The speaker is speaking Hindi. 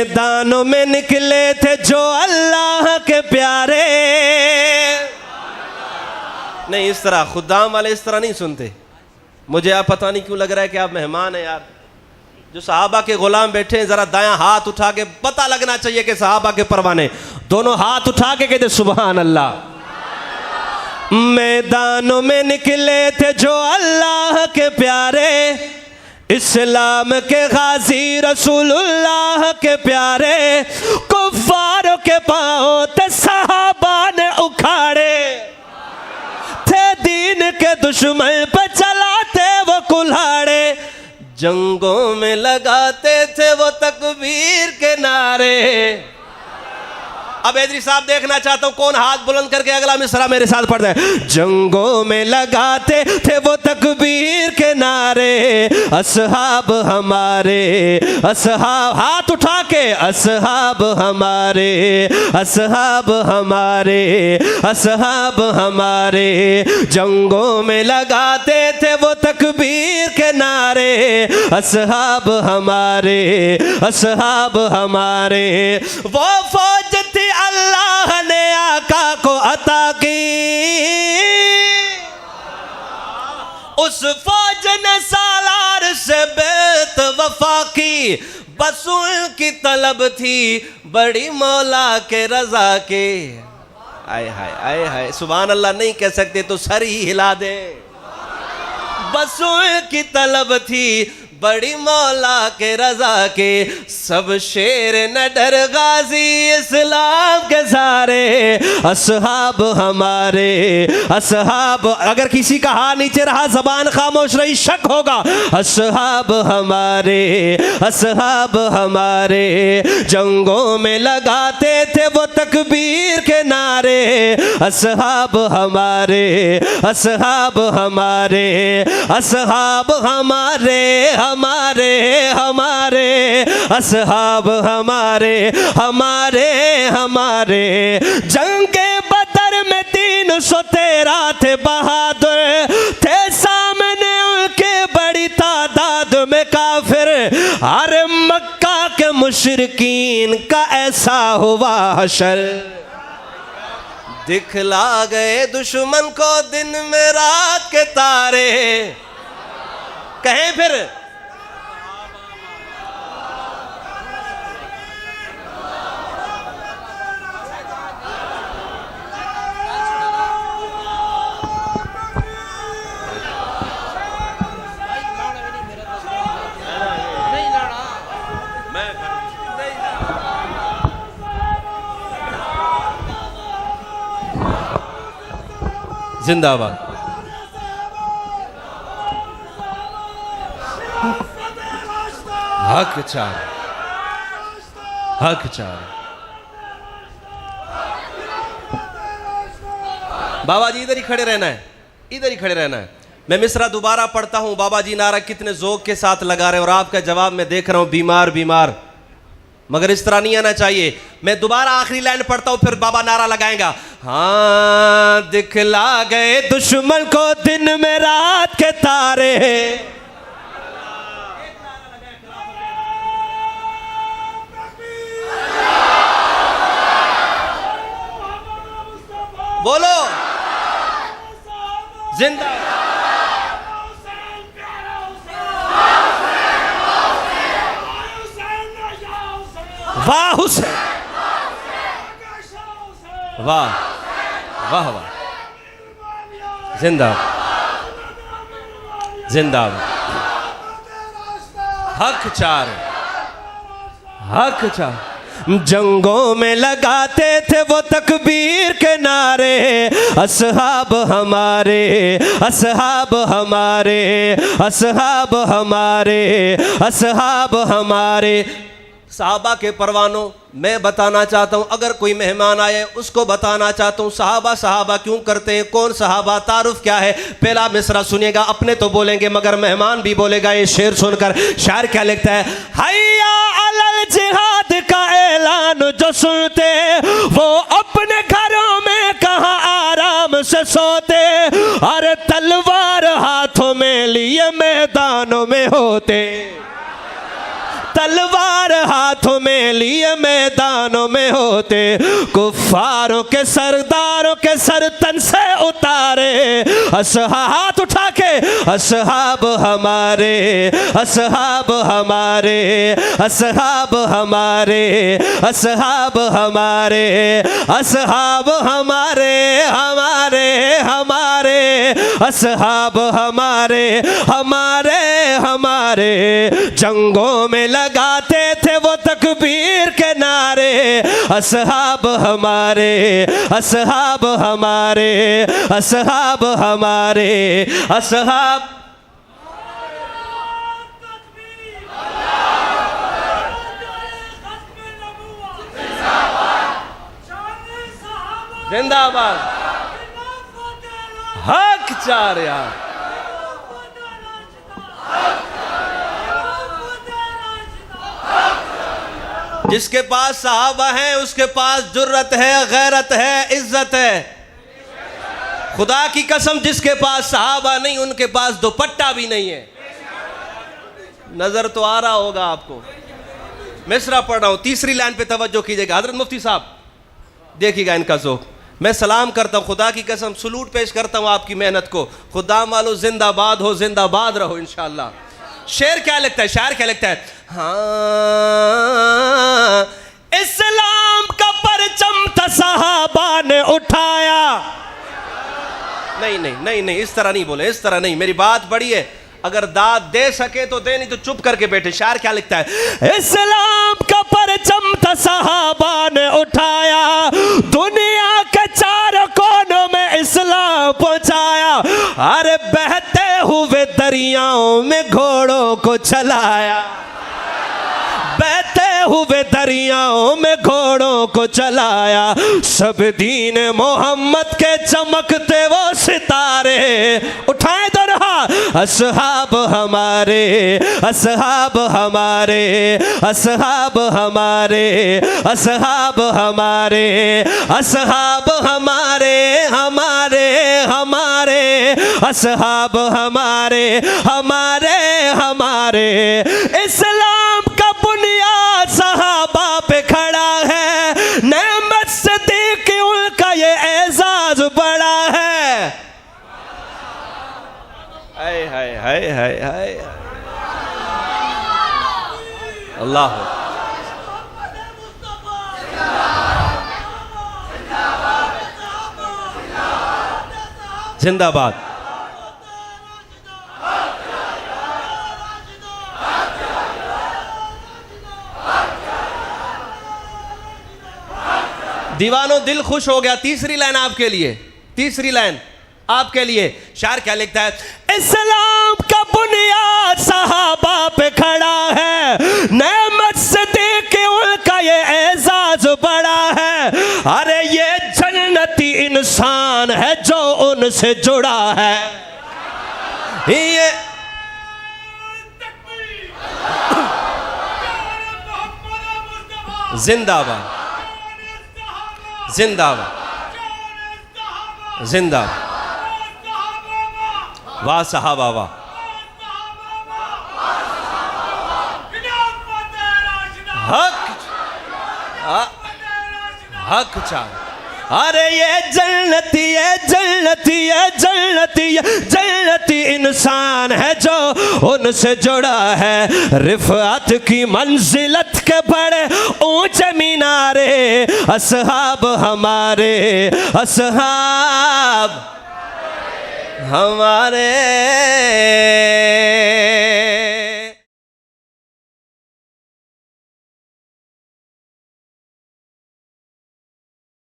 मैदानों में निकले थे जो अल्लाह के प्यारे। नहीं इस तरह खुदाम वाले इस तरह नहीं सुनते। मुझे आप पता नहीं क्यों लग रहा है कि आप मेहमान हैं यार। जो सहाबा के गुलाम बैठे हैं जरा दायां हाथ उठा के, पता लगना चाहिए कि सहाबा के परवाने, दोनों हाथ उठा के कहते सुभान अल्लाह। मैदानों में निकले थे जो अल्लाह के प्यारे, इस्लाम के गाजी रसूलुल्लाह के प्यारे, कुफ्फारों के पांव थे सहाबा ने उखाड़े, थे दीन के दुश्मन पे चलाते वो कुल्हाड़े, जंगों में लगाते थे वो तकबीर के नारे। अब एदरी साहब देखना चाहता हूं कौन हाथ बुलंद करके अगला मिसरा मेरे साथ पढ़ दे। जंगों में लगाते थे वो तकबीर के नारे, असहाब हमारे, असहाब हाथ उठा के, असहाब हमारे, असहाब हमारे, असहाब हमारे, जंगों में लगाते थे वो तकबीर के नारे, असहाब हमारे, असहाब हमारे। वो फौज थी अल्लाह ने आका को अता की, उस फौज ने सालार से बेत वफा की, बस उनकी तलब थी बड़ी मौला के रजा के। आय हाय आय हाय, सुभान अल्लाह नहीं कह सकते तो सर ही हिला दे। बस उनकी तलब थी बड़ी मौला के रजा के, सब शेर न डर गाजी इस्लाम के सारे, असहाब हमारे, असहाब। अगर किसी का हाथ नीचे रहा जबान खामोश रही शक होगा। असहाब हमारे, असहाब हमारे, जंगों में लगाते थे वो तकबीर के नारे, असहाब हमारे, असहाब हमारे, असहाब हमारे, हमारे हमारे, असहाब हमारे, हमारे हमारे। जंगे बदर में 313 थे बहादुर, थे सामने उनके बड़ी तादाद में काफिर, अरे मक्का के मुशरिकीन का ऐसा हुआ हशर, दिखला गए दुश्मन को दिन में रात के तारे। कहें फिर जिंदाबाद। हक चार, हक चार। बाबा जी इधर ही खड़े रहना है, इधर ही खड़े रहना है। मैं मिसरा दोबारा पढ़ता हूं। बाबा जी नारा कितने जोक के साथ लगा रहे हैं और आपका जवाब मैं देख रहा हूं बीमार बीमार, मगर इस तरह नहीं आना चाहिए। मैं दोबारा आखिरी लाइन पढ़ता हूं फिर बाबा नारा लगाएगा। हाँ दिखला गए दुश्मन को दिन में रात के तारे, बोलो जिंदा। वाह हुसैन, वाह वाह वाह, जिंदाबाद जिंदाबाद। हक चार, हक चार। जंगों में लगाते थे वो तकबीर के नारे, असहाब हमारे, असहाब हमारे, असहाब हमारे, असहाब हमारे। सहाबा के परवानों मैं बताना चाहता हूँ, अगर कोई मेहमान आए उसको बताना चाहता हूँ सहाबा सहाबा क्यों करते हैं, कौन सहाबा, तारुफ क्या है। पहला मिसरा सुनिएगा, अपने तो बोलेंगे मगर मेहमान भी बोलेगा। ये शेर सुनकर शायर क्या लिखता है। हैया अलल जिहाद का ऐलान जो सुनते वो अपने घरों में कहाँ आराम से सोते, अरे तलवार हाथों में लिए मैदानों में होते, तलवार हाथों में लिए मैदानों में होते, कुफ्फारों के सरदारों के सर तन से उतारे। हाथ उठा के असहाब हमारे, असहाब हमारे, असहाब हमारे, असहाब हमारे, असहाब हमारे, हमारे हमारे असहाब हमारे, हमारे हमारे जंगों में लगाते थे वो तकबीर के नारे। असहाब हमारे, असहाब हमारे, असहाब हमारे, असहाब। जिंदाबाद, हक चार यार। जिसके पास सहाबा है उसके पास जुर्रत है, गैरत है, इज्जत है। खुदा की कसम जिसके पास सहाबा नहीं उनके पास दुपट्टा भी नहीं है। नजर तो आ रहा होगा आपको। मिसरा पढ़ रहा हूं, तीसरी लाइन पे तवज्जो कीजिएगा। हजरत मुफ्ती साहब देखिएगा इनका ज़ोक। मैं सलाम करता हूँ, खुदा की कसम सलूट पेश करता हूँ आपकी मेहनत को। खुदा मालो जिंदाबाद हो, जिंदाबाद रहो इंशाअल्लाह। शेर क्या लिखता है, शायर क्या लिखता है? हाँ, इस्लाम का परचम था सहाबा ने उठाया। नहीं नहीं नहीं नहीं, इस तरह नहीं बोले, इस तरह नहीं। मेरी बात बड़ी है, अगर दाद दे सके तो दे, नहीं तो चुप करके बैठे। शायर क्या लिखता है? इस्लाम का परचम था सहाबा ने उठाया, दुनिया के चारों कोनों में इस्लाम पहुंचाया। अरे बहते हुए दरियाओं में घोड़ों को चलाया, बहते हुए दरियाओं में घोड़ों को चलाया। सब दीन मोहम्मद के चमकते वो सितारे। उठाए दो रहा, असहाब हमारे, असहाब हमारे, असहाब हमारे, असहाब हमारे, असहाब हमारे, हमारे हमारे असहाब हमारे, हमारे हमारे। इस्लाम का बुनियाद सहाबा पे खड़ा है, नेमत सदीक उनका ये एजाज बड़ा है। हाय हाय हाय हाय हाय अल्लाह। जिंदाबाद। दीवानों दिल खुश हो गया। तीसरी लाइन आपके लिए, तीसरी लाइन आपके लिए। शायर क्या लिखता है? इस्लाम का बुनियाद सहाबा पे खड़ा है, नेमत से देख के उनका ये एजाज बड़ा है। अरे ये जन्नती इंसान है जो उनसे जुड़ा है। ये जिंदाबाद, जिंदाबाद, जिंदाबाद। वाह सहाबा वाह। हक हक चाह। अरे ये जन्नती है, जन्नती है, जन्नती है, जन्नती इंसान है जो उनसे जुड़ा है। रिफात की मंजिलत के बड़े ऊंचे मीनारे, असहाब हमारे, असहाब हमारे।